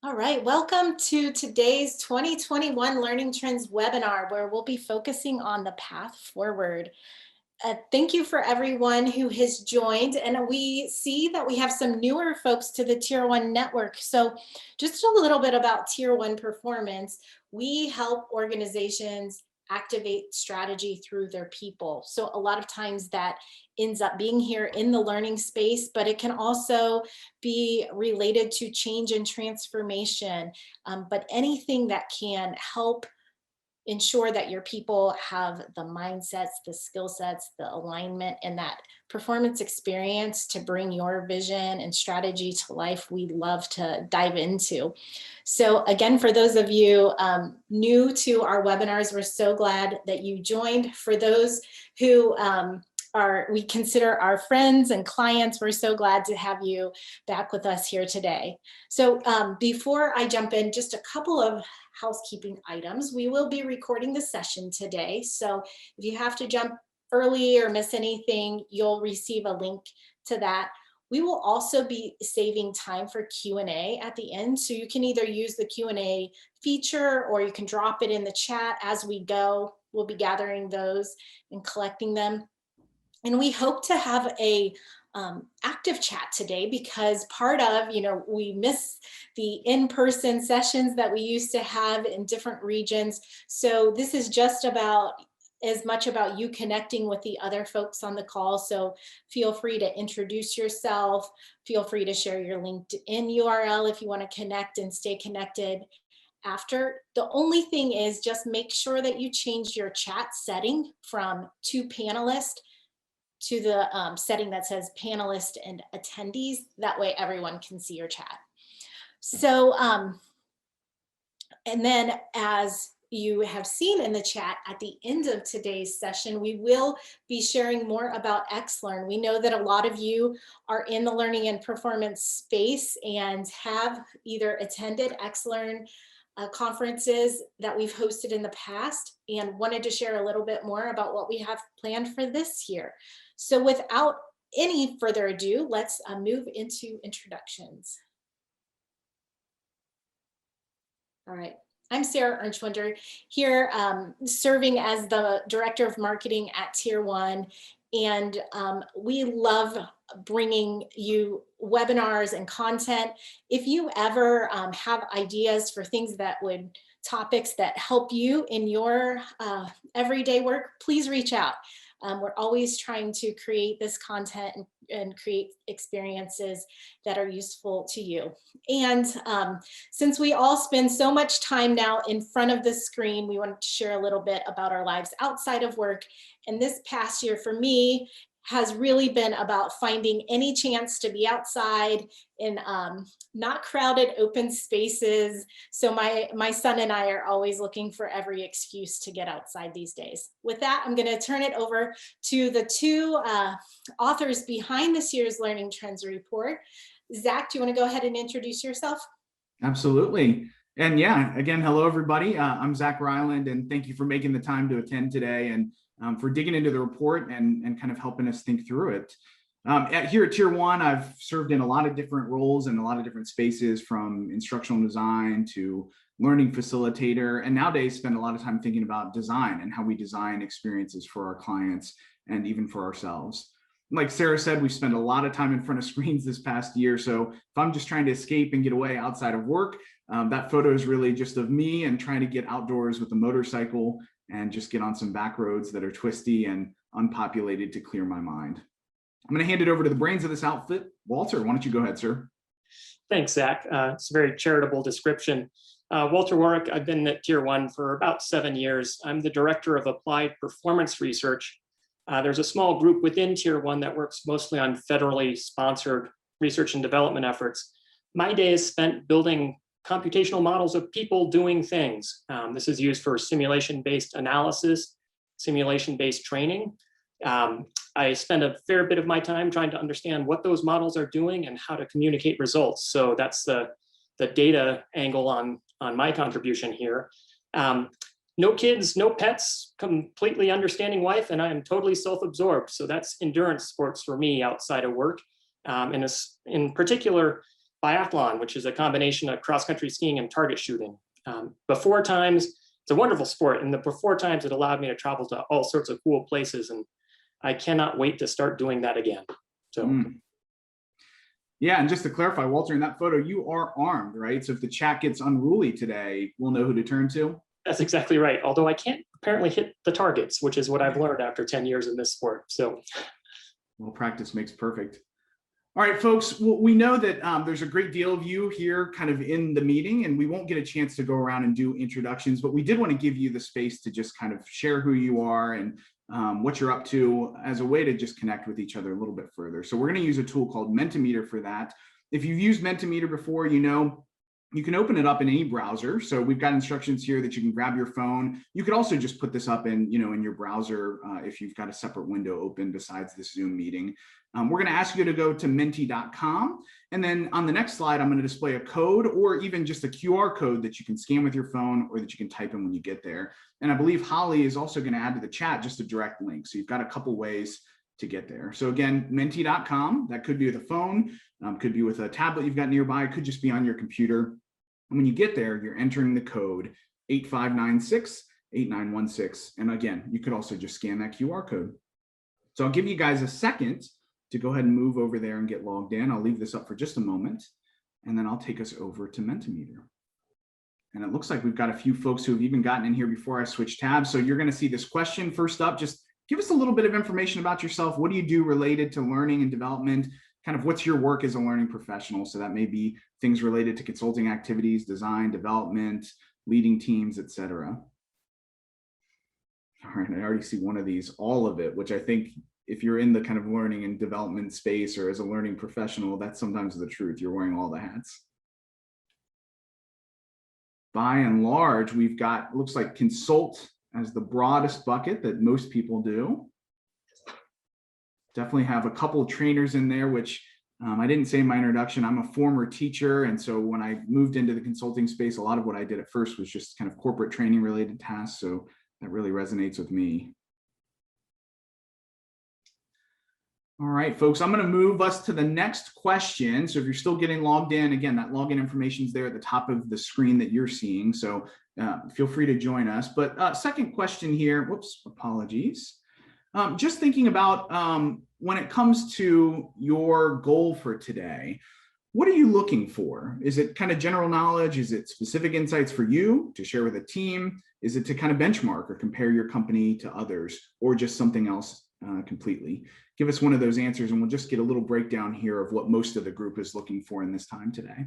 All right, welcome to today's 2021 Learning Trends webinar, where we'll be focusing on the path forward. Thank you for everyone who has joined, and we see that we have some newer folks to the Tier 1 network. So just a little bit about Tier 1 performance. We help organizations activate strategy through their people. So a lot of times that ends up being here in the learning space, but it can also be related to change and transformation. But anything that can help ensure that your people have the mindsets, the skill sets, the alignment, and that performance experience to bring your vision and strategy to life, we love to dive into. So again, for those of you new to our webinars, we're so glad that you joined. For those who we consider our friends and clients, we're so glad to have you back with us here today. So before I jump in, just a couple of housekeeping items. We will be recording the session today. So if you have to jump early or miss anything, you'll receive a link to that. We will also be saving time for Q&A at the end. So you can either use the Q&A feature or you can drop it in the chat as we go. We'll be gathering those and collecting them. And we hope to have a active chat today, because part of, we miss the in-person sessions that we used to have in different regions. So this is just about as much about you connecting with the other folks on the call. So feel free to introduce yourself. Feel free to share your LinkedIn URL if you want to connect and stay connected after. The only thing is just make sure that you change your chat setting from to panelist to the setting that says panelist and attendees. That way everyone can see your chat. So, and then as you have seen in the chat at the end of today's session, we will be sharing more about XLearn. We know that a lot of you are in the learning and performance space and have either attended XLearn conferences that we've hosted in the past and wanted to share a little bit more about what we have planned for this year. So without any further ado, let's move into introductions. All right, I'm Sarah Ernschwinder here, serving as the Director of Marketing at Tier 1. And we love bringing you webinars and content. If you ever have ideas for things topics that help you in your everyday work, please reach out. We're always trying to create this content and create experiences that are useful to you. And since we all spend so much time now in front of the screen, we wanted to share a little bit about our lives outside of work. And this past year for me has really been about finding any chance to be outside in not crowded open spaces. So my son and I are always looking for every excuse to get outside these days. With that, I'm going to turn it over to the two authors behind this year's Learning Trends report. Zach, do you want to go ahead and introduce yourself? Absolutely. And yeah, again, hello, everybody. I'm Zach Ryland, and thank you for making the time to attend today and for digging into the report and kind of helping us think through it. Here at Tier 1, I've served in a lot of different roles and a lot of different spaces, from instructional design to learning facilitator, and nowadays spend a lot of time thinking about design and how we design experiences for our clients and even for ourselves. Like Sarah said, we spent a lot of time in front of screens this past year. So if I'm just trying to escape and get away outside of work, that photo is really just of me and trying to get outdoors with a motorcycle and just get on some back roads that are twisty and unpopulated to clear my mind. I'm going to hand it over to the brains of this outfit. Walter, why don't you go ahead, sir? Thanks, Zach. It's a very charitable description. Walter Warwick, I've been at Tier 1 for about 7 years. I'm the Director of Applied Performance Research. There's a small group within Tier 1 that works mostly on federally sponsored research and development efforts. My day is spent building computational models of people doing things. This is used for simulation-based analysis, simulation-based training. I spend a fair bit of my time trying to understand what those models are doing and how to communicate results. So that's the data angle on my contribution here. No kids, no pets, completely understanding life, and I am totally self-absorbed. So that's endurance sports for me outside of work. And in particular, biathlon, which is a combination of cross-country skiing and target shooting. Before times, it's a wonderful sport. And the before times, it allowed me to travel to all sorts of cool places. And I cannot wait to start doing that again. So. Yeah, and just to clarify, Walter, in that photo, you are armed, right? So if the chat gets unruly today, we'll know who to turn to. That's exactly right. Although I can't apparently hit the targets, which is what I've learned after 10 years in this sport. So, well, practice makes perfect. All right, folks, well, we know that there's a great deal of you here kind of in the meeting, and we won't get a chance to go around and do introductions, but we did want to give you the space to just kind of share who you are and what you're up to as a way to just connect with each other a little bit further. So we're going to use a tool called Mentimeter for that. If you've used Mentimeter before, you know you can open it up in any browser. So we've got instructions here that you can grab your phone. You could also just put this up in, in your browser if you've got a separate window open besides this Zoom meeting. We're going to ask you to go to menti.com. And then on the next slide, I'm going to display a code or even just a QR code that you can scan with your phone or that you can type in when you get there. And I believe Holly is also going to add to the chat just a direct link. So you've got a couple ways to get there. So again, menti.com, that could be with a phone, could be with a tablet you've got nearby, could just be on your computer. And when you get there, you're entering the code 8596-8916. And again, you could also just scan that QR code. So I'll give you guys a second to go ahead and move over there and get logged in. I'll leave this up for just a moment, and then I'll take us over to Mentimeter. And it looks like we've got a few folks who have even gotten in here before I switch tabs. So you're going to see this question first up. Just give us a little bit of information about yourself. What do you do related to learning and development? Kind of what's your work as a learning professional? So that may be things related to consulting activities, design, development, leading teams, etc. All right, I already see one of these, all of it, which I think if you're in the kind of learning and development space or as a learning professional, that's sometimes the truth. You're wearing all the hats. By and large, we've got, looks like consult as the broadest bucket that most people do. Definitely have a couple of trainers in there, which I didn't say in my introduction, I'm a former teacher. And so when I moved into the consulting space, a lot of what I did at first was just kind of corporate training related tasks. So that really resonates with me. All right, folks, I'm going to move us to the next question. So if you're still getting logged in, again, that login information is there at the top of the screen that you're seeing. So feel free to join us. But second question here, whoops, apologies. Just thinking about when it comes to your goal for today, what are you looking for? Is it kind of general knowledge? Is it specific insights for you to share with a team? Is it to kind of benchmark or compare your company to others, or just something else completely? Give us one of those answers and we'll just get a little breakdown here of what most of the group is looking for in this time today.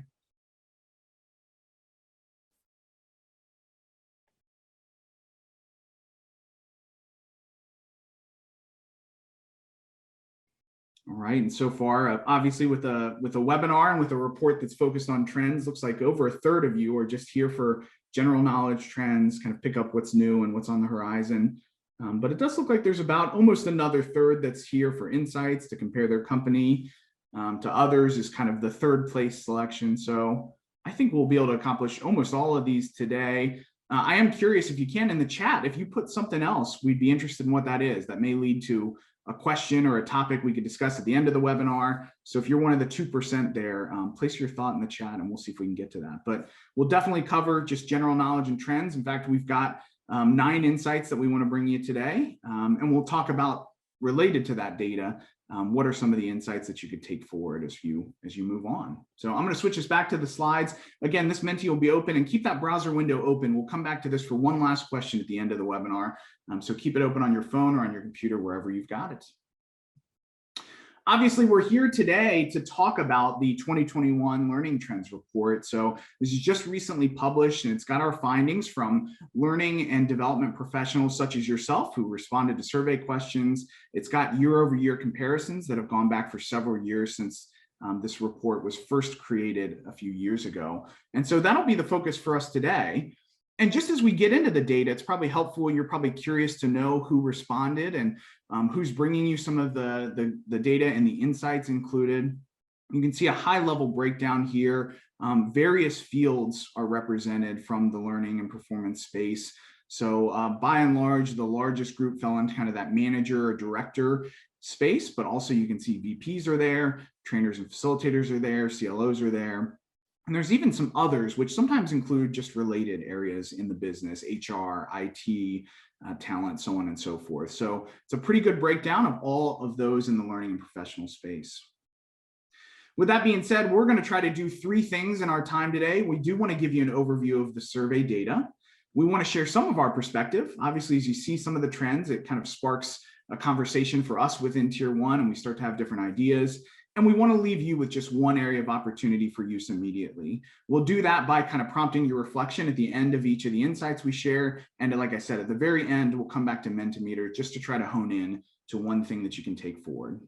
All right, and so far, obviously with a webinar and with a report that's focused on trends, looks like over a third of you are just here for general knowledge trends, kind of pick up what's new and what's on the horizon. But it does look like there's about almost another third that's here for insights to compare their company to others is kind of the third place selection. So I think we'll be able to accomplish almost all of these today. I am curious if you can in the chat, if you put something else, we'd be interested in what that is. That may lead to a question or a topic we could discuss at the end of the webinar. So if you're one of the 2% there, place your thought in the chat and we'll see if we can get to that. But we'll definitely cover just general knowledge and trends. In fact, we've got 9 insights that we want to bring you today. And we'll talk about, related to that data, what are some of the insights that you could take forward as you move on. So I'm going to switch us back to the slides. Again, this Menti will be open, and keep that browser window open. We'll come back to this for one last question at the end of the webinar. So keep it open on your phone or on your computer, wherever you've got it. Obviously, we're here today to talk about the 2021 Learning Trends Report. So this is just recently published, and it's got our findings from learning and development professionals such as yourself who responded to survey questions. It's got year-over-year comparisons that have gone back for several years since this report was first created a few years ago. And so that'll be the focus for us today. And just as we get into the data, it's probably helpful. You're probably curious to know who responded and who's bringing you some of the data and the insights included. You can see a high level breakdown here. Various fields are represented from the learning and performance space. So by and large, the largest group fell into kind of that manager or director space, but also you can see VPs are there, trainers and facilitators are there, CLOs are there. And there's even some others, which sometimes include just related areas in the business, HR, IT, talent, so on and so forth. So it's a pretty good breakdown of all of those in the learning and professional space. With that being said, we're going to try to do 3 things in our time today. We do want to give you an overview of the survey data. We want to share some of our perspective. Obviously, as you see some of the trends, it kind of sparks a conversation for us within Tier 1, and we start to have different ideas. And we want to leave you with just one area of opportunity for use immediately. We'll do that by kind of prompting your reflection at the end of each of the insights we share. And like I said, at the very end, we'll come back to Mentimeter just to try to hone in to one thing that you can take forward.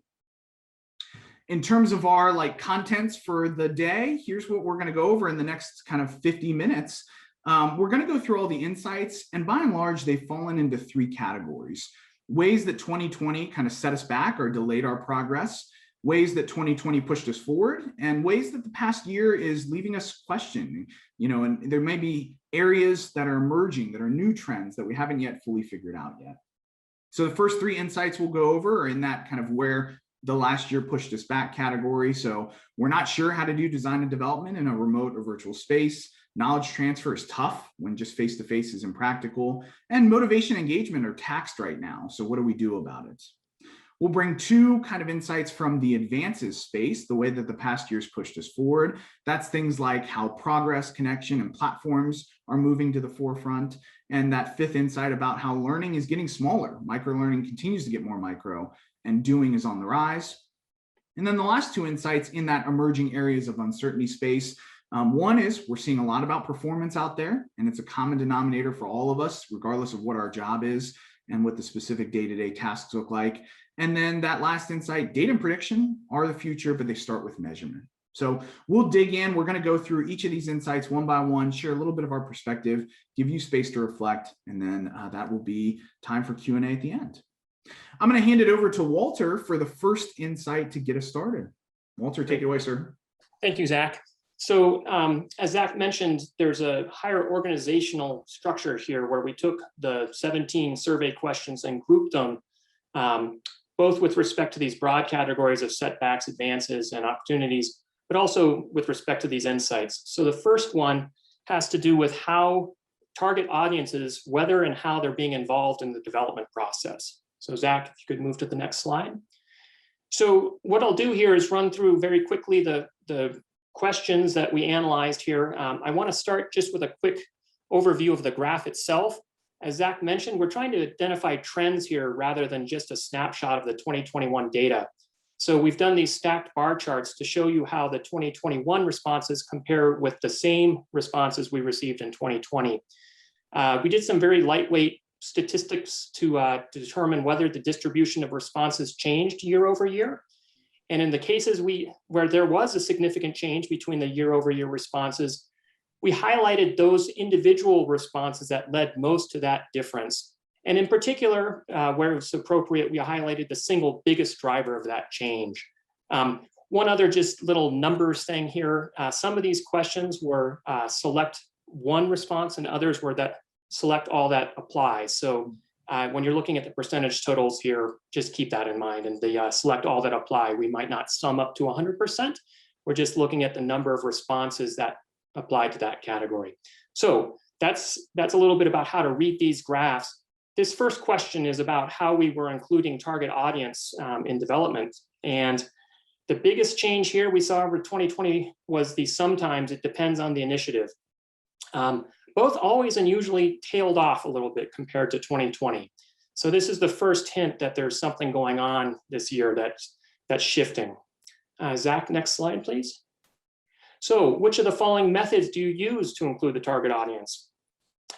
In terms of our contents for the day, here's what we're going to go over in the next kind of 50 minutes. We're going to go through all the insights, and by and large, they've fallen into 3 categories. Ways that 2020 kind of set us back or delayed our progress, ways that 2020 pushed us forward, and ways that the past year is leaving us questioning, and there may be areas that are emerging, that are new trends that we haven't yet fully figured out yet. So the first 3 insights we'll go over are in that kind of where the last year pushed us back category. So we're not sure how to do design and development in a remote or virtual space. Knowledge transfer is tough when just face-to-face is impractical. And motivation and engagement are taxed right now. So what do we do about it? We'll bring 2 kind of insights from the advances space, the way that the past years pushed us forward. That's things like how progress, connection, and platforms are moving to the forefront. And that 5th insight about how learning is getting smaller. Micro-learning continues to get more micro, and doing is on the rise. And then the last 2 insights in that emerging areas of uncertainty space. One is we're seeing a lot about performance out there, and it's a common denominator for all of us, regardless of what our job is and what the specific day-to-day tasks look like. And then that last insight, data and prediction are the future, but they start with measurement. So we'll dig in. We're going to go through each of these insights one by one, share a little bit of our perspective, give you space to reflect, and then that will be time for Q&A at the end. I'm going to hand it over to Walter for the first insight to get us started. Walter, take it away, sir. Thank you, Zach. So as Zach mentioned, there's a higher organizational structure here where we took the 17 survey questions and grouped them both with respect to these broad categories of setbacks, advances, and opportunities, but also with respect to these insights. So the first one has to do with how target audiences, whether and how they're being involved in the development process. So Zach, if you could move to the next slide. So what I'll do here is run through very quickly the questions that we analyzed here. I want to start just with a quick overview of the graph itself. As Zach mentioned, we're trying to identify trends here rather than just a snapshot of the 2021 data. So we've done these stacked bar charts to show you how the 2021 responses compare with the same responses we received in 2020. We did some very lightweight statistics to determine whether the distribution of responses changed year over year. And in the cases where there was a significant change between the year over year responses, we highlighted those individual responses that led most to that difference. And in particular, where it's appropriate, we highlighted the single biggest driver of that change. One other just little numbers thing here, some of these questions were select one response and others were that select all that apply. So when you're looking at the percentage totals here, just keep that in mind. And the select all that apply, we might not sum up to 100%. We're just looking at the number of responses that apply to that category. So that's a little bit about how to read these graphs. This first question is about how we were including target audience in development. And the biggest change here we saw over 2020 was the sometimes it depends on the initiative. Both always and usually tailed off a little bit compared to 2020. So this is the first hint that there's something going on this year that's shifting. Zach, next slide, please. So which of the following methods do you use to include the target audience?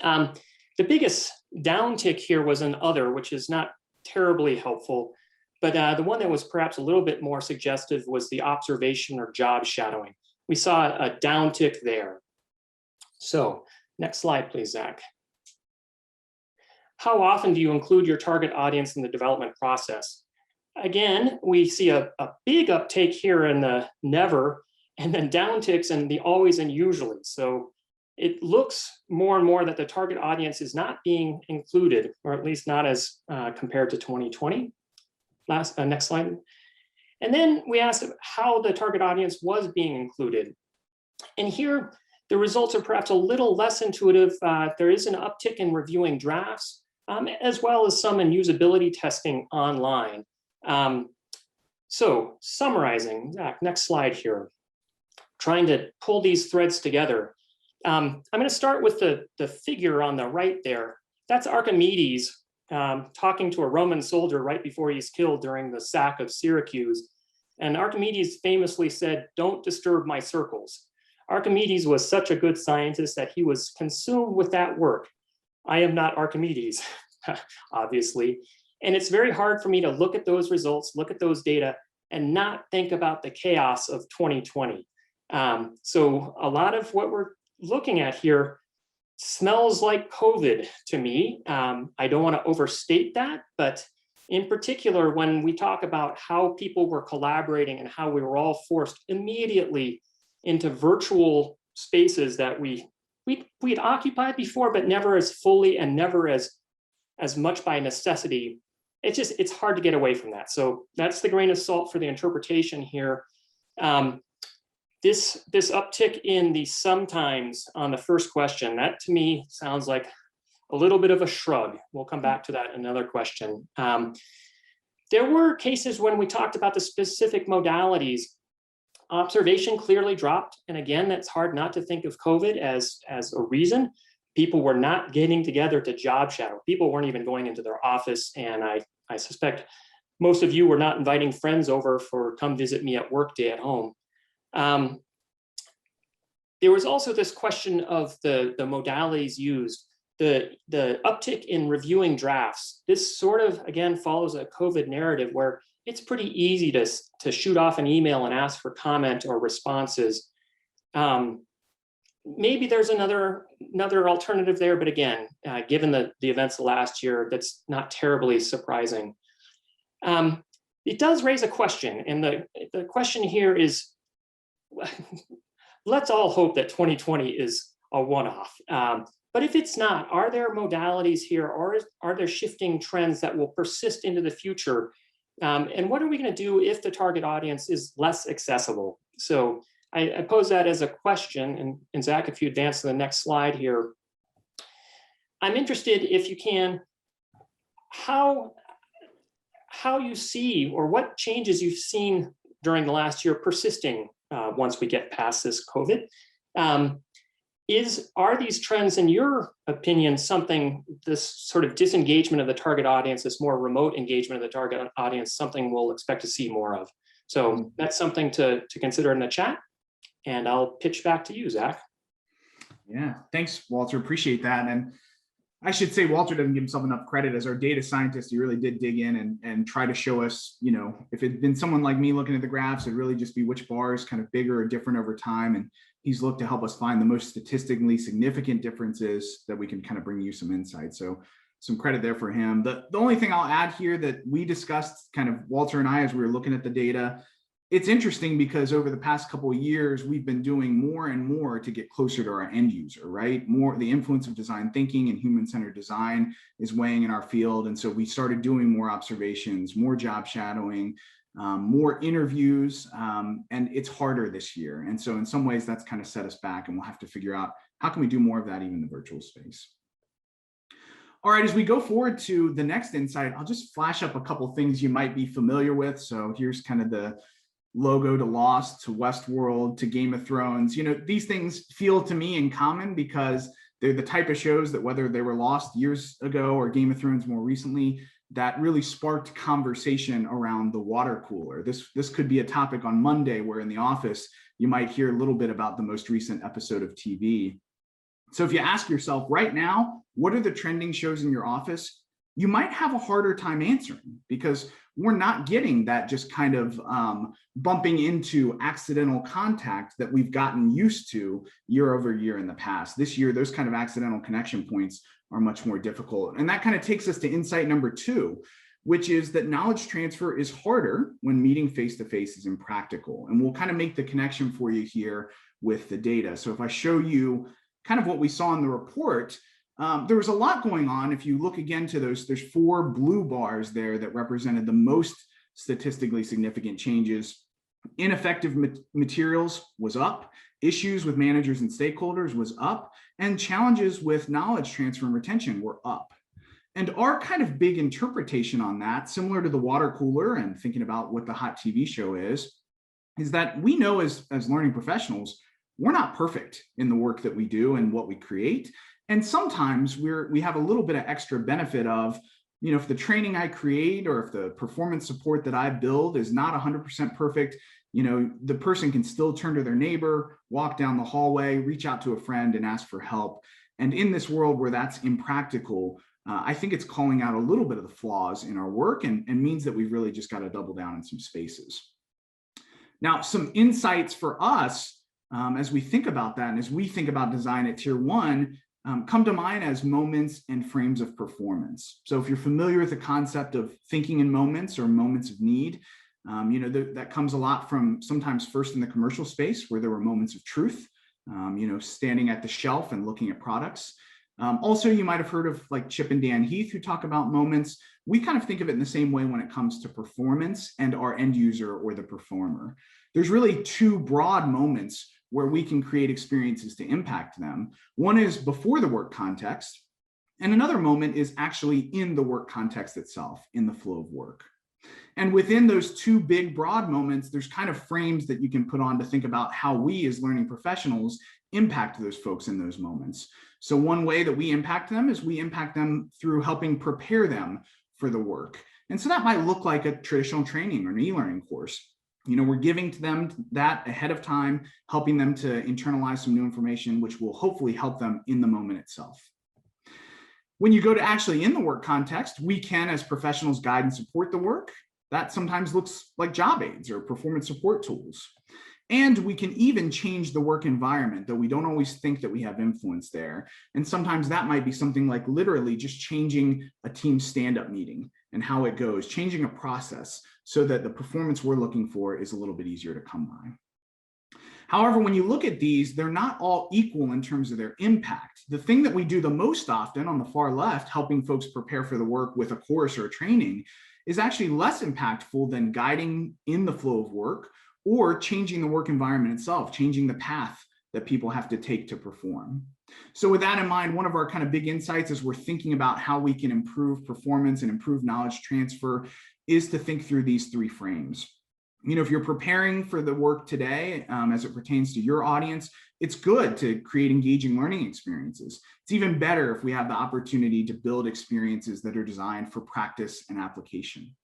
The biggest downtick here was an other, which is not terribly helpful, but the one that was perhaps a little bit more suggestive was the observation or job shadowing. We saw a downtick there. So next slide, please, Zach. How often do you include your target audience in the development process? Again, we see a big uptake here in the never, and then downticks in the always and usually. So it looks more and more that the target audience is not being included, or at least not as compared to 2020. Next slide. And then we asked how the target audience was being included. And here, the results are perhaps a little less intuitive. There is an uptick in reviewing drafts, as well as some in usability testing online. So summarizing, Zach, next slide here, trying to pull these threads together. I'm going to start with the figure on the right there. That's Archimedes talking to a Roman soldier right before he's killed during the sack of Syracuse. And Archimedes famously said, "Don't disturb my circles." Archimedes was such a good scientist that he was consumed with that work. I am not Archimedes, obviously. And it's very hard for me to look at those results, look at those data, and not think about the chaos of 2020. So a lot of what we're looking at here smells like COVID to me. I don't want to overstate that, but in particular, when we talk about how people were collaborating and how we were all forced immediately into virtual spaces that we'd occupied before, but never as fully and never as much by necessity, it's hard to get away from that. So that's the grain of salt for the interpretation here. This uptick in the sometimes on the first question, that to me sounds like a little bit of a shrug. We'll come back to that in another question. There were cases when we talked about the specific modalities. Observation clearly dropped. And again, that's hard not to think of COVID as a reason. People were not getting together to job shadow. People weren't even going into their office. And I suspect most of you were not inviting friends over for come visit me at work day at home. There was also this question of the modalities used, the uptick in reviewing drafts. This sort of, again, follows a COVID narrative where it's pretty easy to shoot off an email and ask for comment or responses. Maybe there's another alternative there, but again, given the events of last year, that's not terribly surprising. It does raise a question, and the question here is, let's all hope that 2020 is a one-off. But if it's not, are there modalities here, or are there shifting trends that will persist into the future? And what are we going to do if the target audience is less accessible? So I pose that as a question, and Zach, if you advance to the next slide here, I'm interested, if you can, how you see, or what changes you've seen during the last year persisting once we get past this COVID. Are these trends, in your opinion, something, this sort of disengagement of the target audience, this more remote engagement of the target audience, something we'll expect to see more of? So that's something to consider in the chat. And I'll pitch back to you, Zach. Yeah, thanks, Walter. Appreciate that. And I should say Walter doesn't give himself enough credit as our data scientist. He really did dig in and try to show us, you know, if it'd been someone like me looking at the graphs, it'd really just be which bar is kind of bigger or different over time. And he's looked to help us find the most statistically significant differences that we can kind of bring you some insight. So some credit there for him. The only thing I'll add here that we discussed, kind of Walter and I, as we were looking at the data, it's interesting because over the past couple of years, we've been doing more and more to get closer to our end user, right? More, the influence of design thinking and human-centered design is weighing in our field. And so we started doing more observations, more job shadowing, more interviews, and it's harder this year. And so in some ways that's kind of set us back, and we'll have to figure out how can we do more of that even in the virtual space. All right, as we go forward to the next insight, I'll just flash up a couple things you might be familiar with. So here's kind of the logo to Lost, to Westworld, to Game of Thrones. You know, these things feel to me in common because they're the type of shows that, whether they were Lost years ago or Game of Thrones more recently, that really sparked conversation around the water cooler. This could be a topic on Monday, where in the office, you might hear a little bit about the most recent episode of TV. So if you ask yourself right now, what are the trending shows in your office? You might have a harder time answering, because we're not getting that just kind of bumping into accidental contact that we've gotten used to year over year in the past. This year, those kind of accidental connection points are much more difficult. And that kind of takes us to insight number 2, which is that knowledge transfer is harder when meeting face-to-face is impractical. And we'll kind of make the connection for you here with the data. So if I show you kind of what we saw in the report, there was a lot going on. If you look again to those, there's 4 blue bars there that represented the most statistically significant changes. Ineffective materials was up, issues with managers and stakeholders was up, and challenges with knowledge transfer and retention were up. And our kind of big interpretation on that, similar to the water cooler and thinking about what the hot TV show is that we know as learning professionals, we're not perfect in the work that we do and what we create. And sometimes we have a little bit of extra benefit of, if the training I create or if the performance support that I build is not 100% perfect, the person can still turn to their neighbor, walk down the hallway, reach out to a friend and ask for help. And in this world where that's impractical, I think it's calling out a little bit of the flaws in our work and means that we've really just got to double down in some spaces. Now, some insights for us as we think about that and as we think about design at Tier 1 come to mind as moments and frames of performance. So if you're familiar with the concept of thinking in moments or moments of need, that comes a lot from sometimes first in the commercial space where there were moments of truth, standing at the shelf and looking at products. Also, you might have heard of like Chip and Dan Heath who talk about moments. We kind of think of it in the same way when it comes to performance and our end user or the performer. There's really two broad moments where we can create experiences to impact them. One is before the work context, and another moment is actually in the work context itself, in the flow of work. And within those two big broad moments, there's kind of frames that you can put on to think about how we as learning professionals impact those folks in those moments. So one way that we impact them is we impact them through helping prepare them for the work. And so that might look like a traditional training or an e-learning course. We're giving to them that ahead of time, helping them to internalize some new information, which will hopefully help them in the moment itself. When you go to actually in the work context, we can, as professionals, guide and support the work. That sometimes looks like job aids or performance support tools. And we can even change the work environment, though we don't always think that we have influence there. And sometimes that might be something like literally just changing a team stand-up meeting and how it goes, changing a process so that the performance we're looking for is a little bit easier to come by. However, when you look at these, they're not all equal in terms of their impact. The thing that we do the most often on the far left, helping folks prepare for the work with a course or a training, is actually less impactful than guiding in the flow of work or changing the work environment itself, changing the path that people have to take to perform. So with that in mind, one of our kind of big insights as we're thinking about how we can improve performance and improve knowledge transfer is to think through these three frames. If you're preparing for the work today, as it pertains to your audience, it's good to create engaging learning experiences. It's even better if we have the opportunity to build experiences that are designed for practice and application.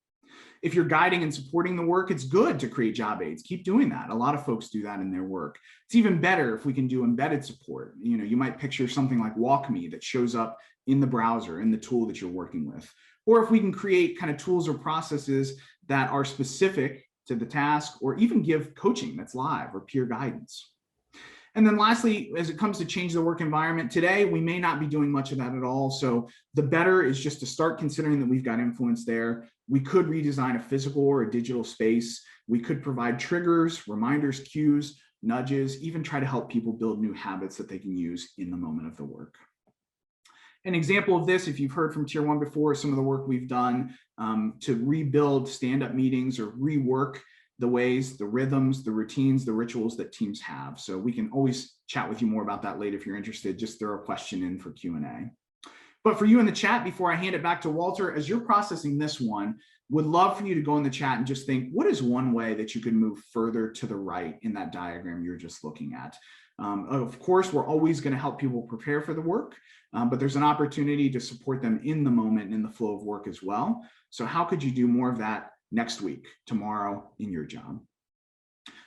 If you're guiding and supporting the work, it's good to create job aids. Keep doing that. A lot of folks do that in their work. It's even better if we can do embedded support. You might picture something like WalkMe that shows up in the browser, in the tool that you're working with. Or if we can create kind of tools or processes that are specific to the task, or even give coaching that's live or peer guidance. And then lastly, as it comes to change the work environment, today we may not be doing much of that at all. So the better is just to start considering that we've got influence there. We could redesign a physical or a digital space. We could provide triggers, reminders, cues, nudges, even try to help people build new habits that they can use in the moment of the work. An example of this, if you've heard from Tier 1 before, some of the work we've done to rebuild stand-up meetings or rework the ways, the rhythms, the routines, the rituals that teams have. So we can always chat with you more about that later if you're interested. Just throw a question in for Q&A. But for you in the chat, before I hand it back to Walter, as you're processing this one, would love for you to go in the chat and just think, what is one way that you could move further to the right in that diagram you're just looking at? Of course, we're always going to help people prepare for the work, but there's an opportunity to support them in the moment and in the flow of work as well. So how could you do more of that next week, tomorrow, in your job?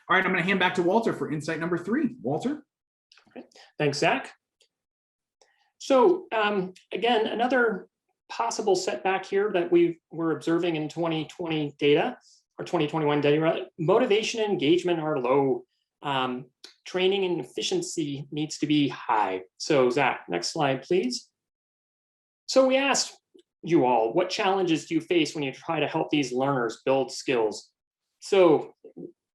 All right, I'm going to hand back to Walter for insight number 3. Walter? Okay. Thanks, Zach. So again, another possible setback here that we were observing in 2020 data, or 2021 data, motivation and engagement are low. Training and efficiency needs to be high. So Zach, next slide, please. So we asked you all, what challenges do you face when you try to help these learners build skills? So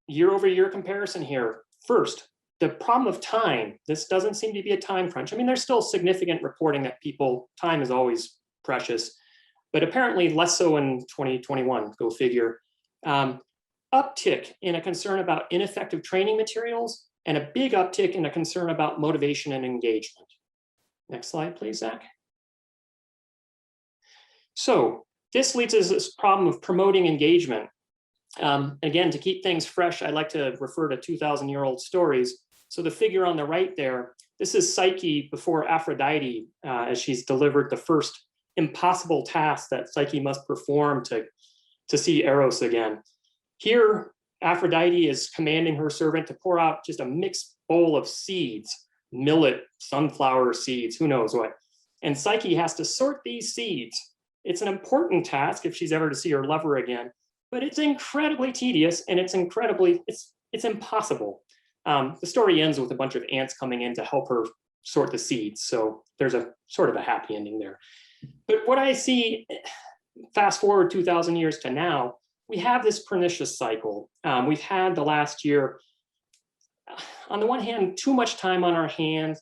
year-over-year comparison here. First, the problem of time. This doesn't seem to be a time crunch. I mean, there's still significant reporting that time is always precious, but apparently less so in 2021, go figure. Uptick in a concern about ineffective training materials, and a big uptick in a concern about motivation and engagement. Next slide, please, Zach. So this leads us to this problem of promoting engagement. Again, to keep things fresh, I like to refer to 2,000-year-old stories. So the figure on the right there, this is Psyche before Aphrodite, as she's delivered the first impossible task that Psyche must perform to see Eros again. Here, Aphrodite is commanding her servant to pour out just a mixed bowl of seeds, millet, sunflower seeds, who knows what. And Psyche has to sort these seeds. It's an important task if she's ever to see her lover again, but it's incredibly tedious and it's impossible. The story ends with a bunch of ants coming in to help her sort the seeds. So there's a sort of a happy ending there. But what I see, fast forward 2,000 years to now, we have this pernicious cycle. We've had the last year, on the one hand, too much time on our hands.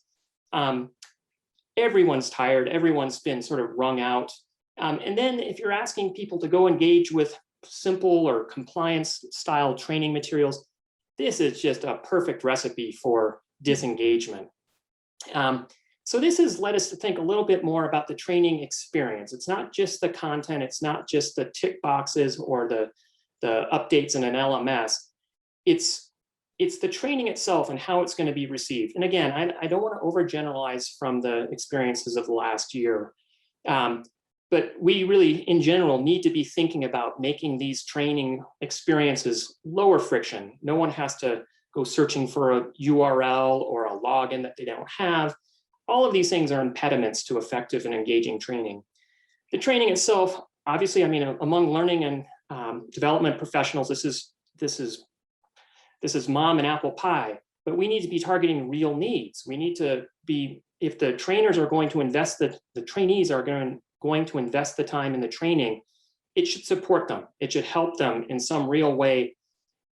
Everyone's tired, everyone's been sort of wrung out. And then if you're asking people to go engage with simple or compliance style training materials, this is just a perfect recipe for disengagement. So this has led us to think a little bit more about the training experience. It's not just the content, it's not just the tick boxes or the updates in an LMS. It's the training itself and how it's going to be received. And again, I don't want to overgeneralize from the experiences of the last year. But we really, in general, need to be thinking about making these training experiences lower friction. No one has to go searching for a URL or a login that they don't have. All of these things are impediments to effective and engaging training. The training itself, obviously, I mean, among learning and development professionals, this is mom and apple pie, but we need to be targeting real needs. We need to be, if the trainers are going to invest, the trainees are going to invest the time in the training, it should support them. It should help them in some real way,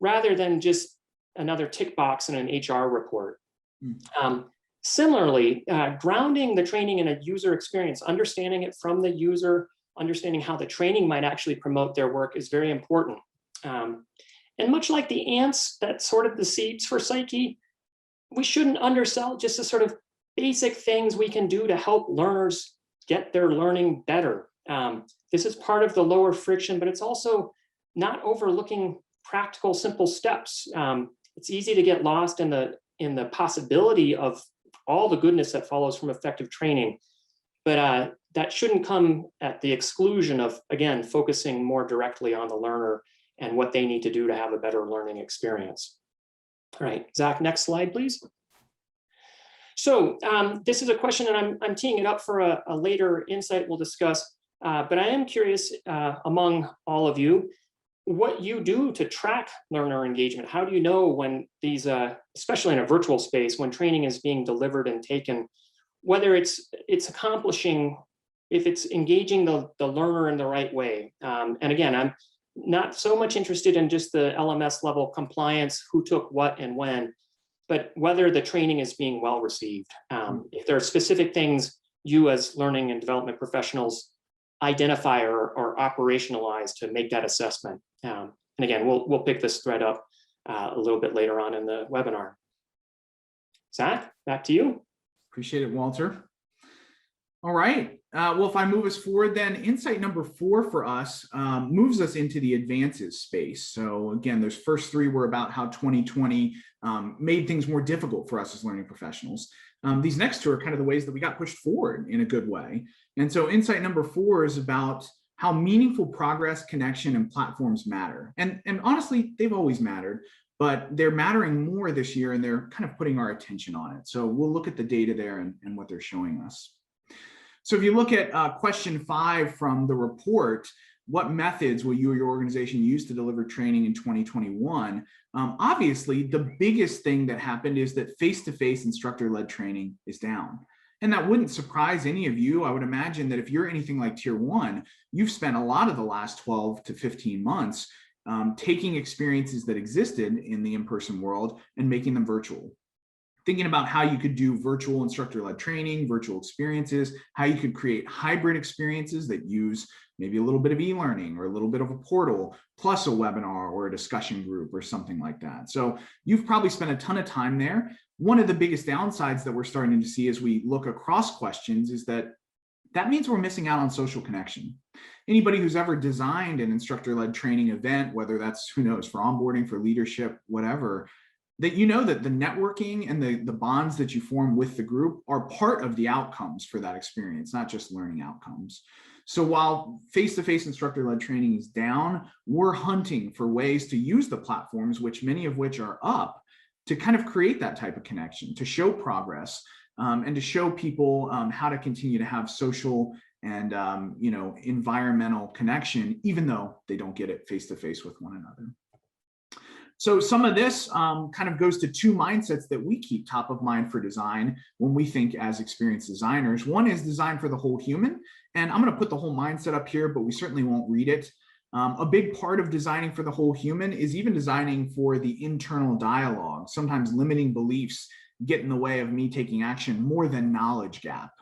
rather than just another tick box in an HR report. Similarly, grounding the training in a user experience, understanding it from the user, understanding how the training might actually promote their work is very important. And much like the ants that sorted the seeds for Psyche, we shouldn't undersell just the sort of basic things we can do to help learners get their learning better. This is part of the lower friction, but it's also not overlooking practical, simple steps. It's easy to get lost in the possibility of all the goodness that follows from effective training, but that shouldn't come at the exclusion of, again, focusing more directly on the learner and what they need to do to have a better learning experience. All right, Zach, next slide, please. So this is a question, and I'm teeing it up for a later insight we'll discuss, but I am curious among all of you, what you do to track learner engagement. How do you know when these, especially in a virtual space, when training is being delivered and taken, whether it's accomplishing, if it's engaging the learner in the right way? And again, I'm not so much interested in just the LMS level compliance, who took what and when, but whether the training is being well received. If there are specific things you as learning and development professionals identify or operationalize to make that assessment. And again, we'll pick this thread up a little bit later on in the webinar. Zach, back to you. Appreciate it, Walter. All right. Well, if I move us forward, then insight number 4 for us moves us into the advances space. So again, those first 3 were about how 2020 made things more difficult for us as learning professionals. These next 2 are kind of the ways that we got pushed forward in a good way. And so insight number 4 is about how meaningful progress, connection, and platforms matter. And honestly, they've always mattered, but they're mattering more this year, and they're kind of putting our attention on it. So we'll look at the data there and what they're showing us. So if you look at question 5 from the report, what methods will you or your organization use to deliver training in 2021? Obviously, the biggest thing that happened is that face-to-face instructor-led training is down. And that wouldn't surprise any of you. I would imagine that if you're anything like Tier 1, you've spent a lot of the last 12 to 15 months taking experiences that existed in the in-person world and making them virtual. thinking about how you could do virtual instructor-led training, virtual experiences, how you could create hybrid experiences that use maybe a little bit of e-learning or a little bit of a portal, plus a webinar or a discussion group or something like that. So you've probably spent a ton of time there. One of the biggest downsides that we're starting to see as we look across questions is that means we're missing out on social connection. Anybody who's ever designed an instructor-led training event, whether that's, who knows, for onboarding, for leadership, whatever, that you know that the networking and the bonds that you form with the group are part of the outcomes for that experience, not just learning outcomes. So while face-to-face instructor-led training is down, we're hunting for ways to use the platforms, which many of which are up, to kind of create that type of connection, to show progress, and to show people how to continue to have social and environmental connection, even though they don't get it face-to-face with one another. So some of this kind of goes to two mindsets that we keep top of mind for design when we think as experienced designers. One is design for the whole human, and I'm going to put the whole mindset up here, but we certainly won't read it. A big part of designing for the whole human is even designing for the internal dialogue. Sometimes limiting beliefs get in the way of me taking action more than knowledge gap.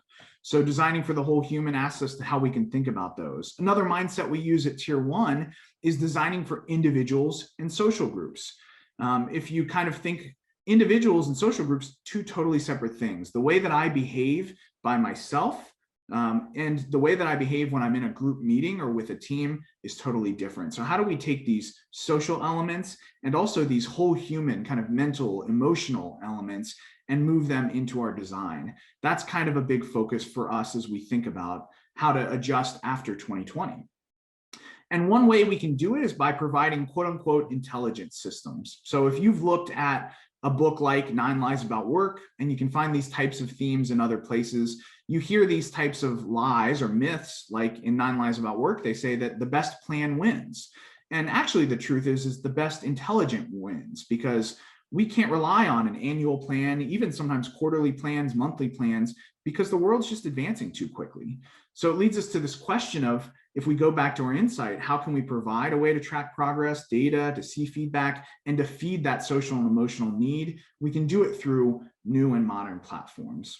So designing for the whole human asks us to how we can think about those. Another mindset we use at Tier 1 is designing for individuals and social groups. If you kind of think individuals and social groups, two totally separate things. The way that I behave by myself and the way that I behave when I'm in a group meeting or with a team is totally different. So how do we take these social elements and also these whole human kind of mental, emotional elements and move them into our design? That's kind of a big focus for us as we think about how to adjust after 2020. And one way we can do it is by providing quote unquote intelligent systems. So if you've looked at a book like 9 Lies About Work, and you can find these types of themes in other places, you hear these types of lies or myths, like in 9 Lies About Work, they say that the best plan wins. And actually the truth is the best intelligent wins, because we can't rely on an annual plan, even sometimes quarterly plans, monthly plans, because the world's just advancing too quickly. So it leads us to this question of, if we go back to our insight, how can we provide a way to track progress, data, to see feedback, and to feed that social and emotional need? We can do it through new and modern platforms.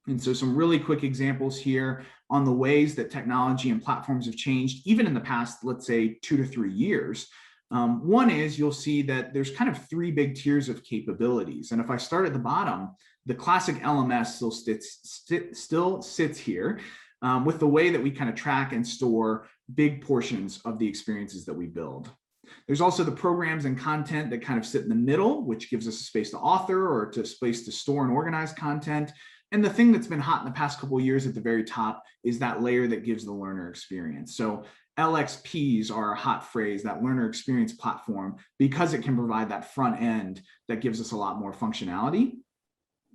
And so some really quick examples here on the ways that technology and platforms have changed, even in the past, let's say 2 to 3 years. One is you'll see that there's kind of 3 big tiers of capabilities. And if I start at the bottom, the classic LMS still sits here with the way that we kind of track and store big portions of the experiences that we build. There's also the programs and content that kind of sit in the middle, which gives us a space to author or to space to store and organize content. And the thing that's been hot in the past couple of years at the very top is that layer that gives the learner experience. So LXPs are a hot phrase, that learner experience platform, because it can provide that front end that gives us a lot more functionality.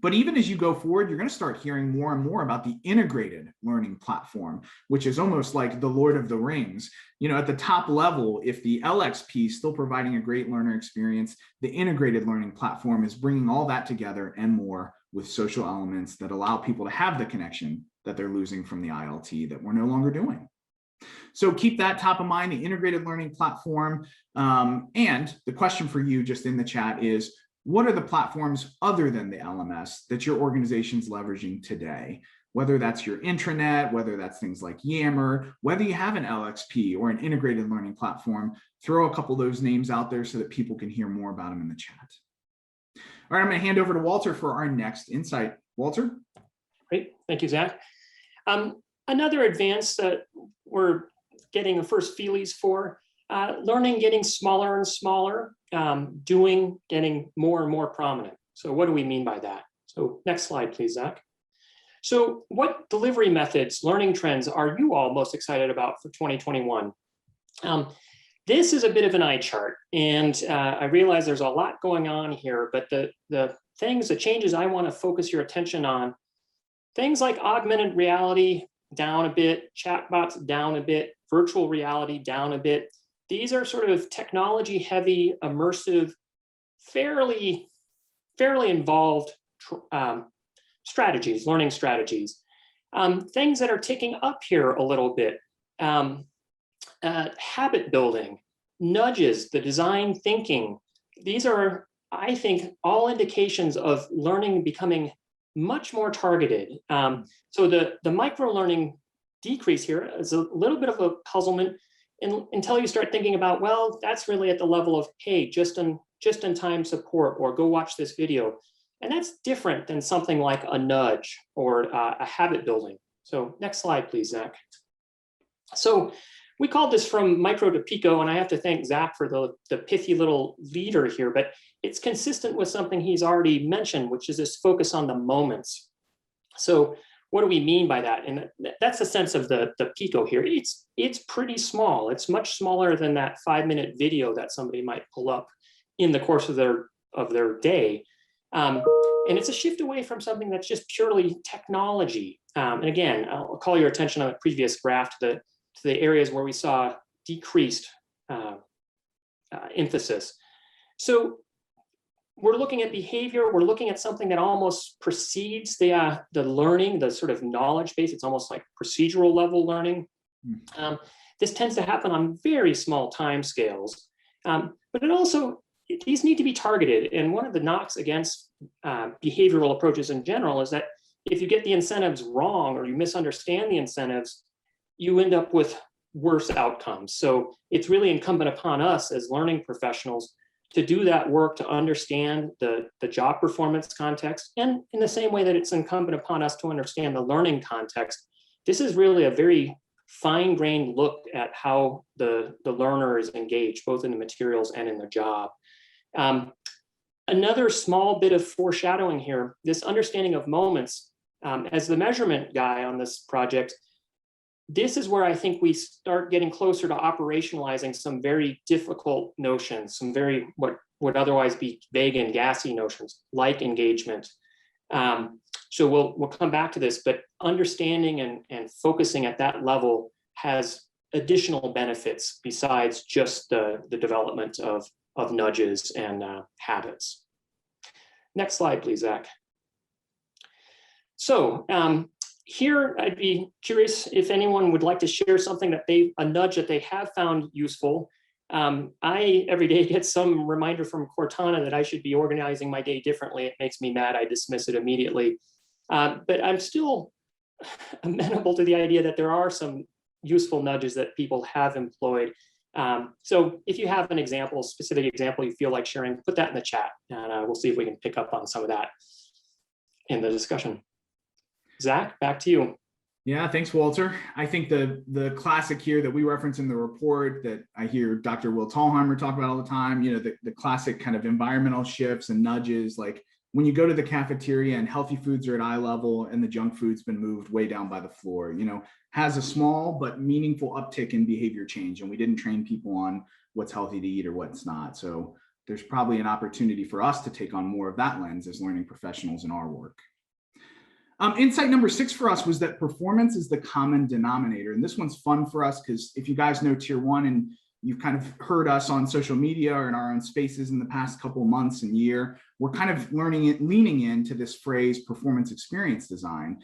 But even as you go forward, you're going to start hearing more and more about the integrated learning platform, which is almost like the Lord of the Rings. You know, at the top level, if the LXP is still providing a great learner experience, the integrated learning platform is bringing all that together and more with social elements that allow people to have the connection that they're losing from the ILT that we're no longer doing. So keep that top of mind, the integrated learning platform. And the question for you just in the chat is, what are the platforms other than the LMS that your organization's leveraging today? Whether that's your intranet, whether that's things like Yammer, whether you have an LXP or an integrated learning platform, throw a couple of those names out there so that people can hear more about them in the chat. All right, I'm going to hand over to Walter for our next insight. Walter? Great, thank you, Zach. Another advance that we're getting the first feelies for, learning getting smaller and smaller, doing getting more and more prominent. So what do we mean by that? So next slide, please, Zach. So what delivery methods, learning trends are you all most excited about for 2021? This is a bit of an eye chart, and I realize there's a lot going on here, but the changes I want to focus your attention on, things like augmented reality down a bit, chatbots down a bit, virtual reality down a bit. These are sort of technology heavy, immersive, fairly involved strategies, learning strategies. Things that are ticking up here a little bit. Habit building, nudges, the design thinking. These are I think, all indications of learning becoming much more targeted. So the micro-learning decrease here is a little bit of a puzzlement until you start thinking about, well, that's really at the level of, hey, just in time support, or go watch this video. And that's different than something like a nudge or a habit building. So next slide, please, Zach. So we called this from micro to pico, and I have to thank Zach for the pithy little leader here, but it's consistent with something he's already mentioned, which is this focus on the moments. So what do we mean by that? And that's the sense of the pico here. It's pretty small. It's much smaller than that 5-minute video that somebody might pull up in the course of their day. And it's a shift away from something that's just purely technology. And again, I'll call your attention on the previous graph to the areas where we saw decreased emphasis. So we're looking at behavior. We're looking at something that almost precedes the learning, the sort of knowledge base. It's almost like procedural level learning. This tends to happen on very small time scales, but these need to be targeted. And one of the knocks against behavioral approaches in general is that if you get the incentives wrong or you misunderstand the incentives, you end up with worse outcomes. So it's really incumbent upon us as learning professionals to do that work, to understand the job performance context. And in the same way that it's incumbent upon us to understand the learning context, this is really a very fine-grained look at how the learner is engaged, both in the materials and in the job. Another small bit of foreshadowing here, this understanding of moments. As the measurement guy on this project, this is where I think we start getting closer to operationalizing some very difficult notions, some very what would otherwise be vague and gassy notions, like engagement. So we'll come back to this, but understanding and focusing at that level has additional benefits besides just the development of nudges and habits. Next slide, please, Zach. So here, I'd be curious if anyone would like to share something a nudge that they have found useful. I, every day, get some reminder from Cortana that I should be organizing my day differently. It makes me mad. I dismiss it immediately. But I'm still amenable to the idea that there are some useful nudges that people have employed. So if you have an example, specific example you feel like sharing, put that in the chat, and we'll see if we can pick up on some of that in the discussion. Zach, back to you. Yeah, thanks, Walter. I think the classic here that we reference in the report that I hear Dr. Will Thalheimer talk about all the time, the classic kind of environmental shifts and nudges, like when you go to the cafeteria and healthy foods are at eye level and the junk food's been moved way down by the floor, has a small but meaningful uptick in behavior change. And we didn't train people on what's healthy to eat or what's not. So there's probably an opportunity for us to take on more of that lens as learning professionals in our work. Insight number 6 for us was that performance is the common denominator. And this one's fun for us because if you guys know Tier 1 and you've kind of heard us on social media or in our own spaces in the past couple of months and year, we're kind of leaning into this phrase performance experience design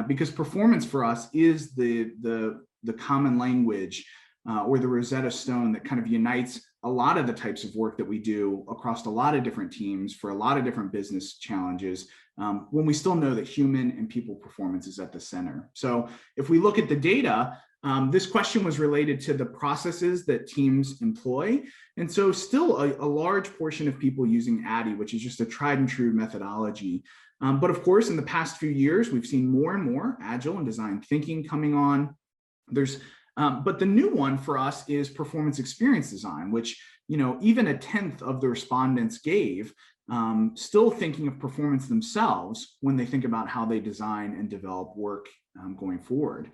because performance for us is the common language or the Rosetta Stone that kind of unites a lot of the types of work that we do across a lot of different teams for a lot of different business challenges when we still know that human and people performance is at the center. So if we look at the data, this question was related to the processes that teams employ. And so still a large portion of people using ADDIE, which is just a tried and true methodology. But of course, in the past few years, we've seen more and more agile and design thinking coming on. But the new one for us is performance experience design, which, even 1/10 of the respondents gave, still thinking of performance themselves when they think about how they design and develop work going forward.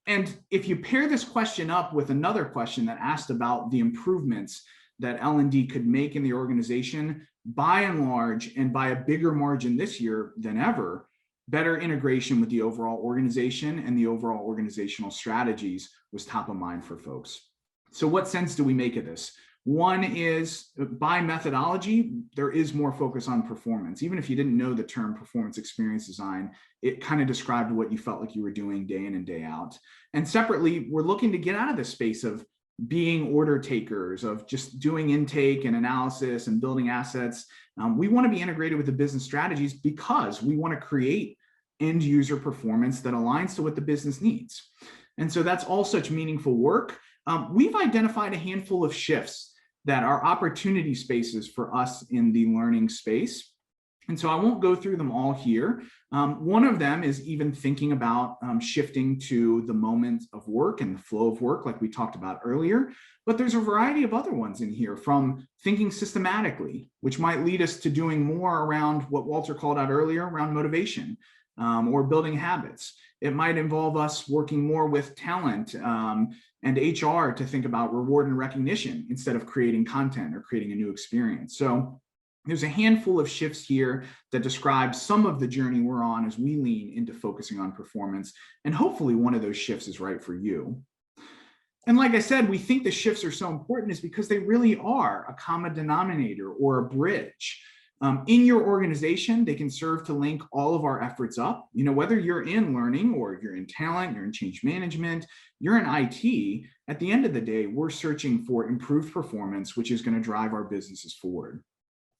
And if you pair this question up with another question that asked about the improvements that L&D could make in the organization, by and large, and by a bigger margin this year than ever, better integration with the overall organization and the overall organizational strategies was top of mind for folks. So what sense do we make of this? One is by methodology, there is more focus on performance. Even if you didn't know the term performance experience design, it kind of described what you felt like you were doing day in and day out. And separately, we're looking to get out of this space of being order takers, of just doing intake and analysis and building assets. We want to be integrated with the business strategies because we want to create end user performance that aligns to what the business needs. And so that's all such meaningful work. We've identified a handful of shifts that are opportunity spaces for us in the learning space. And so I won't go through them all here. One of them is even thinking about shifting to the moment of work and the flow of work, like we talked about earlier. But there's a variety of other ones in here, from thinking systematically, which might lead us to doing more around what Walter called out earlier around motivation or building habits. It might involve us working more with talent and HR to think about reward and recognition instead of creating content or creating a new experience. So there's a handful of shifts here that describe some of the journey we're on as we lean into focusing on performance. And hopefully one of those shifts is right for you. And like I said, we think the shifts are so important is because they really are a common denominator or a bridge. In your organization, they can serve to link all of our efforts up. You know, whether you're in learning or you're in talent, you're in change management, you're in IT, at the end of the day, we're searching for improved performance, which is going to drive our businesses forward.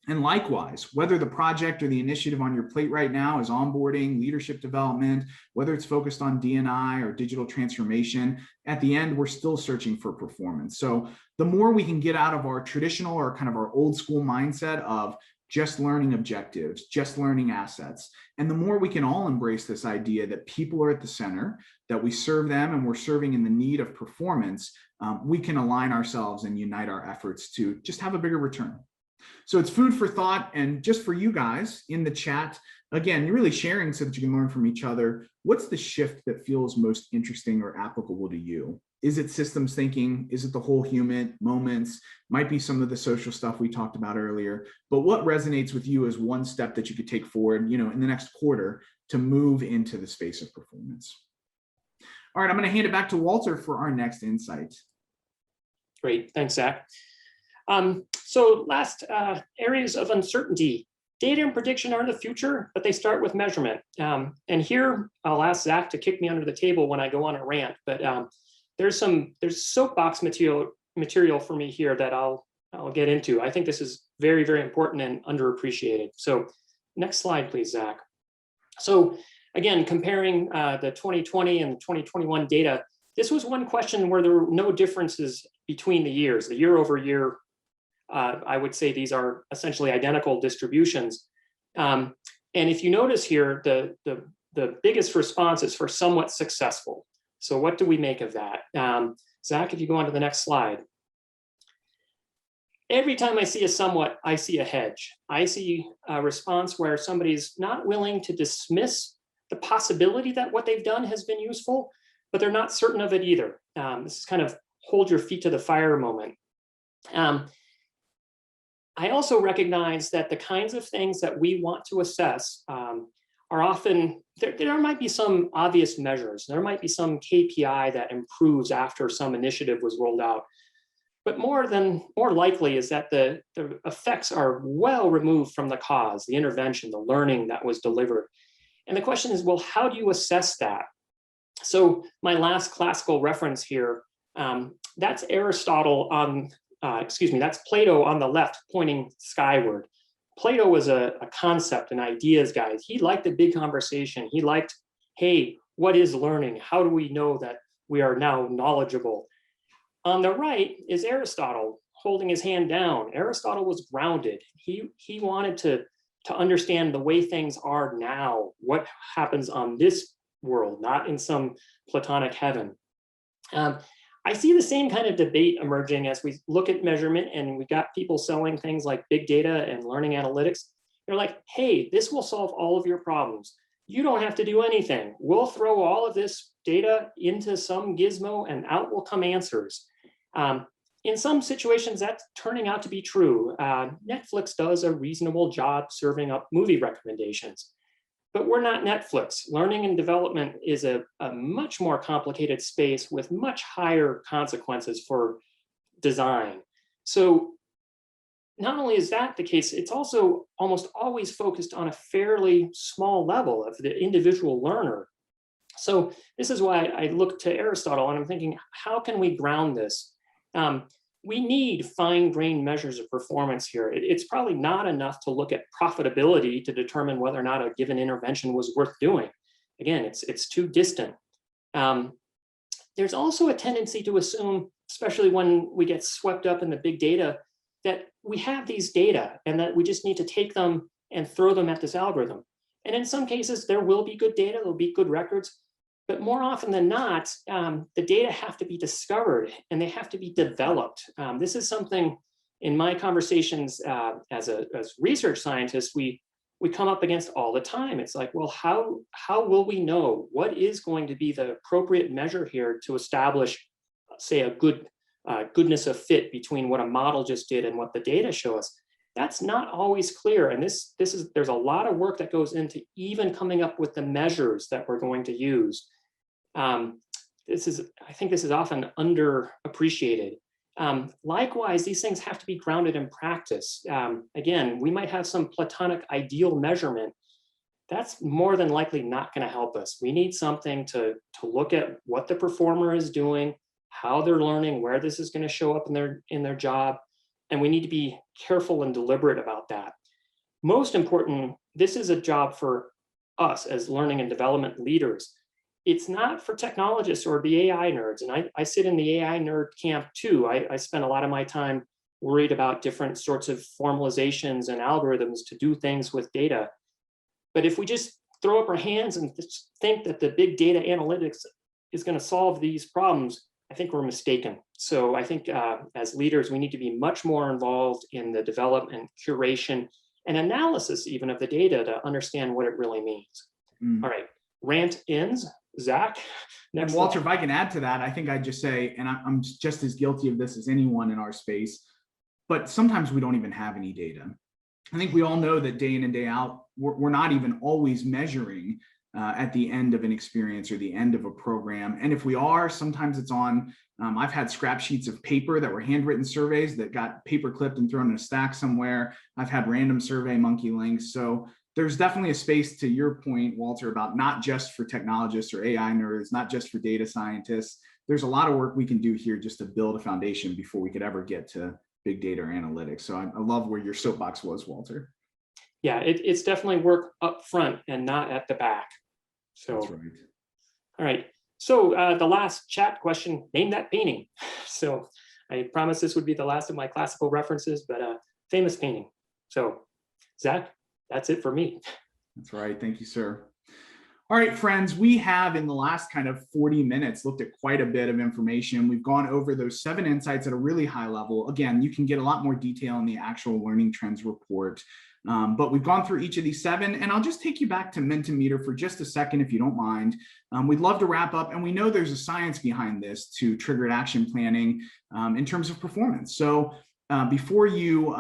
And likewise, whether the project or the initiative on your plate right now is onboarding, leadership development, whether it's focused on D&I or digital transformation, at the end, we're still searching for performance. So the more we can get out of our traditional or kind of our old school mindset of just learning objectives, just learning assets, and the more we can all embrace this idea that people are at the center, that we serve them and we're serving in the need of performance, we can align ourselves and unite our efforts to just have a bigger return. So it's food for thought. And just for you guys in the chat, again, you're really sharing so that you can learn from each other. What's the shift that feels most interesting or applicable to you? Is it systems thinking? Is it the whole human moments? Might be some of the social stuff we talked about earlier, but what resonates with you as one step that you could take forward, in the next quarter to move into the space of performance? All right, I'm going to hand it back to Walter for our next insight. Great, thanks, Zach. So last areas of uncertainty. Data and prediction are the future, but they start with measurement. And here I'll ask Zach to kick me under the table when I go on a rant, but there's soapbox material for me here that I'll get into. I think this is very, very important and underappreciated. So next slide, please, Zach. So again, comparing the 2020 and 2021 data, this was one question where there were no differences between the years, the year over year. I would say these are essentially identical distributions. And if you notice here, the biggest response is for somewhat successful. So what do we make of that? Zach, if you go on to the next slide. Every time I see a somewhat, I see a hedge. I see a response where somebody's not willing to dismiss the possibility that what they've done has been useful, but they're not certain of it either. This is kind of hold your feet to the fire moment. I also recognize that the kinds of things that we want to assess are often, there might be some obvious measures. There might be some KPI that improves after some initiative was rolled out. But more likely is that the effects are well removed from the cause, the intervention, the learning that was delivered. And the question is, well, how do you assess that? So my last classical reference here, that's Aristotle on, that's Plato on the left pointing skyward. Plato was a concept, an ideas guy. He liked a big conversation. He liked, hey, what is learning? How do we know that we are now knowledgeable? On the right is Aristotle holding his hand down. Aristotle was grounded. He wanted to understand the way things are now, what happens on this world, not in some Platonic heaven. I see the same kind of debate emerging as we look at measurement, and we got people selling things like big data and learning analytics. They're like, hey, this will solve all of your problems. You don't have to do anything. We'll throw all of this data into some gizmo and out will come answers. In some situations, that's turning out to be true. Netflix does a reasonable job serving up movie recommendations. But we're not Netflix. Learning and development is a much more complicated space with much higher consequences for design. So not only is that the case, it's also almost always focused on a fairly small level of the individual learner. So this is why I look to Aristotle and I'm thinking, how can we ground this? We need fine-grained measures of performance here. It's probably not enough to look at profitability to determine whether or not a given intervention was worth doing. Again, it's too distant. There's also a tendency to assume, especially when we get swept up in the big data, that we have these data and that we just need to take them and throw them at this algorithm. And in some cases, there will be good data, there'll be good records, but more often than not, the data have to be discovered and they have to be developed. This is something in my conversations as research scientists, we come up against all the time. It's like, well, how will we know what is going to be the appropriate measure here to establish, say, a goodness of fit between what a model just did and what the data show us? That's not always clear. And there's a lot of work that goes into even coming up with the measures that we're going to use. I think this is often underappreciated. Likewise, these things have to be grounded in practice. Again, we might have some platonic ideal measurement. That's more than likely not going to help us. We need something to look at what the performer is doing, how they're learning, where this is going to show up in their job, and we need to be careful and deliberate about that. Most important, this is a job for us as learning and development leaders. It's not for technologists or the AI nerds. And I sit in the AI nerd camp too. I spend a lot of my time worried about different sorts of formalizations and algorithms to do things with data. But if we just throw up our hands and just think that the big data analytics is going to solve these problems, I think we're mistaken. So I think as leaders, we need to be much more involved in the development, curation, and analysis even of the data to understand what it really means. All right, rant ends. Zach, next. And Walter, if I can add to that, I think I'd just say, and I'm just as guilty of this as anyone in our space, but sometimes we don't even have any data. I think we all know that day in and day out, we're not even always measuring at the end of an experience or the end of a program. And if we are, sometimes it's on, I've had scrap sheets of paper that were handwritten surveys that got paper clipped and thrown in a stack somewhere. I've had random survey monkey links. So there's definitely a space, to your point, Walter, about not just for technologists or AI nerds, not just for data scientists. There's a lot of work we can do here just to build a foundation before we could ever get to big data or analytics. So I love where your soapbox was, Walter. Yeah, it's definitely work up front and not at the back. So, that's right. All right. So the last chat question, name that painting. So I promised this would be the last of my classical references, but famous painting. So Zach, that's it for me. That's right. Thank you, sir. All right, friends, we have in the last kind of 40 minutes looked at quite a bit of information. We've gone over those 7 insights at a really high level. Again, you can get a lot more detail in the actual Learning Trends report. But we've gone through each of these 7, and I'll just take you back to Mentimeter for just a second, if you don't mind. We'd love to wrap up, and we know there's a science behind this to triggered action planning in terms of performance. So before you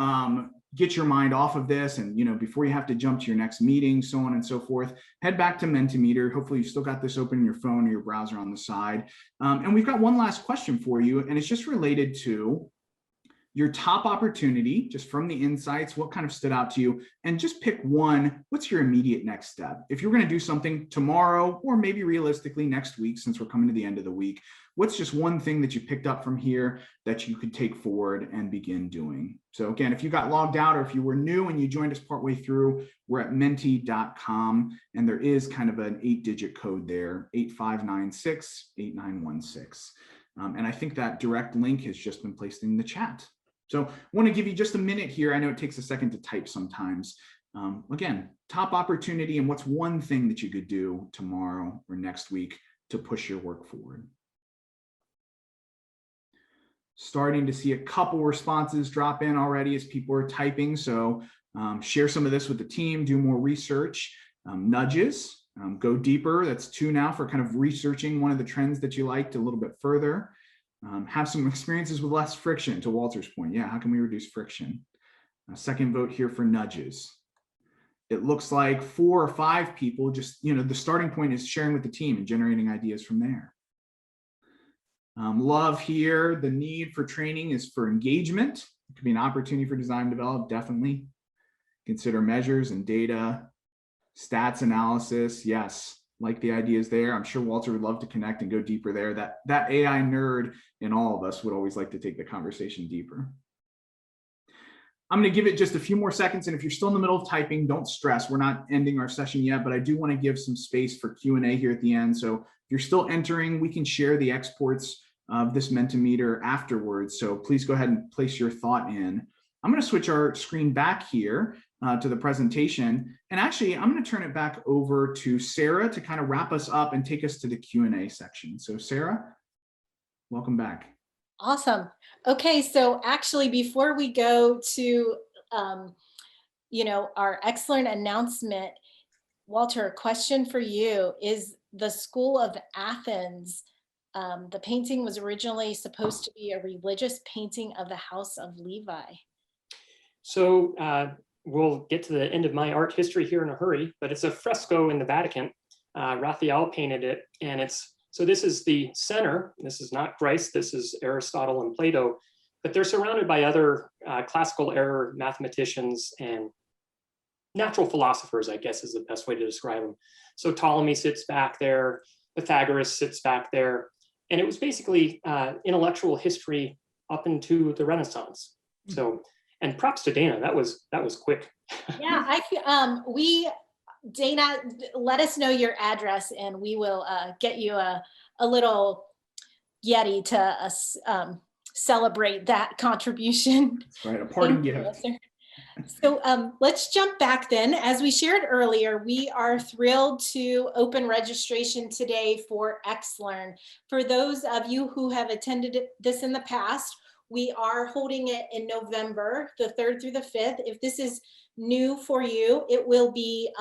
get your mind off of this, and before you have to jump to your next meeting, so on and so forth, head back to Mentimeter. Hopefully you've still got this open in your phone or your browser on the side. And we've got one last question for you, and it's just related to your top opportunity, just from the insights, what kind of stood out to you, and just pick one. What's your immediate next step? If you're going to do something tomorrow, or maybe realistically next week, since we're coming to the end of the week, what's just one thing that you picked up from here that you could take forward and begin doing? So again, if you got logged out or if you were new and you joined us partway through, we're at menti.com, and there is kind of an 8-digit code there, 8596-8916. And I think that direct link has just been placed in the chat. So I want to give you just a minute here. I know it takes a second to type sometimes. Again, top opportunity, and what's one thing that you could do tomorrow or next week to push your work forward? Starting to see a couple responses drop in already as people are typing. So share some of this with the team, do more research. Nudges, go deeper. That's 2 now for kind of researching one of the trends that you liked a little bit further. Have some experiences with less friction, to Walter's point. Yeah, how can we reduce friction? Second vote here for nudges. It looks like 4 or 5 people just, the starting point is sharing with the team and generating ideas from there. Love here, the need for training is for engagement. It could be an opportunity for design develop, definitely. Consider measures and data, stats analysis, yes. like the ideas there. I'm sure Walter would love to connect and go deeper there. That AI nerd in all of us would always like to take the conversation deeper. I'm going to give it just a few more seconds. And if you're still in the middle of typing, don't stress. We're not ending our session yet, but I do want to give some space for Q&A here at the end. So if you're still entering, we can share the exports of this Mentimeter afterwards. So please go ahead and place your thought in. I'm going to switch our screen back here to the presentation. And actually, I'm going to turn it back over to Sarah to kind of wrap us up and take us to the Q&A section. So Sarah, welcome back. Awesome. Okay, so actually, before we go to, our excellent announcement, Walter, a question for you. Is the School of Athens, the painting was originally supposed to be a religious painting of the House of Levi? So we'll get to the end of my art history here in a hurry, but it's a fresco in the Vatican. Raphael painted it, and so this is the center. This is not Christ, this is Aristotle and Plato, but they're surrounded by other classical era mathematicians and natural philosophers, I guess is the best way to describe them. So Ptolemy sits back there, Pythagoras sits back there, and it was basically intellectual history up into the Renaissance. So, and props to Dana, that was quick. Yeah, Dana, let us know your address and we will get you a little Yeti to celebrate that contribution. That's right, a parting gift. So let's jump back then. As we shared earlier, we are thrilled to open registration today for XLearn. For those of you who have attended this in the past, we are holding it in November, the 3rd through the 5th. If this is new for you, it will be,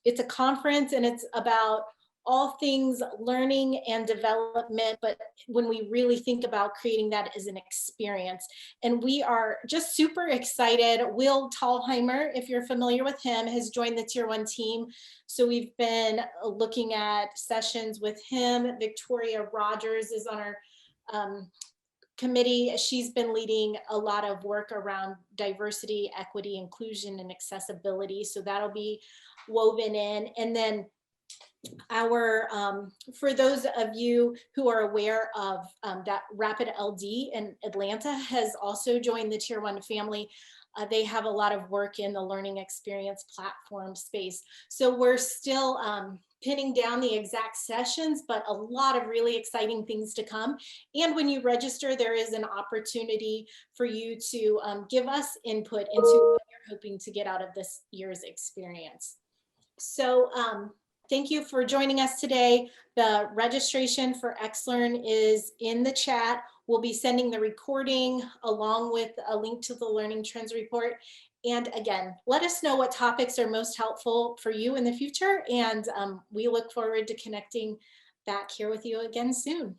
it's a conference and it's about all things learning and development, but when we really think about creating that as an experience. And we are just super excited. Will Tallheimer, if you're familiar with him, has joined the Tier 1 team. So we've been looking at sessions with him. Victoria Rogers is on our committee. She's been leading a lot of work around diversity, equity, inclusion, and accessibility. So that'll be woven in. And then for those of you who are aware of that Rapid LD in Atlanta has also joined the Tier 1 family. They have a lot of work in the learning experience platform space. So we're still pinning down the exact sessions, but a lot of really exciting things to come. And when you register, there is an opportunity for you to give us input into what you're hoping to get out of this year's experience. So thank you for joining us today. The registration for XLearn is in the chat. We'll be sending the recording along with a link to the Learning Trends report. And again, let us know what topics are most helpful for you in the future. And we look forward to connecting back here with you again soon.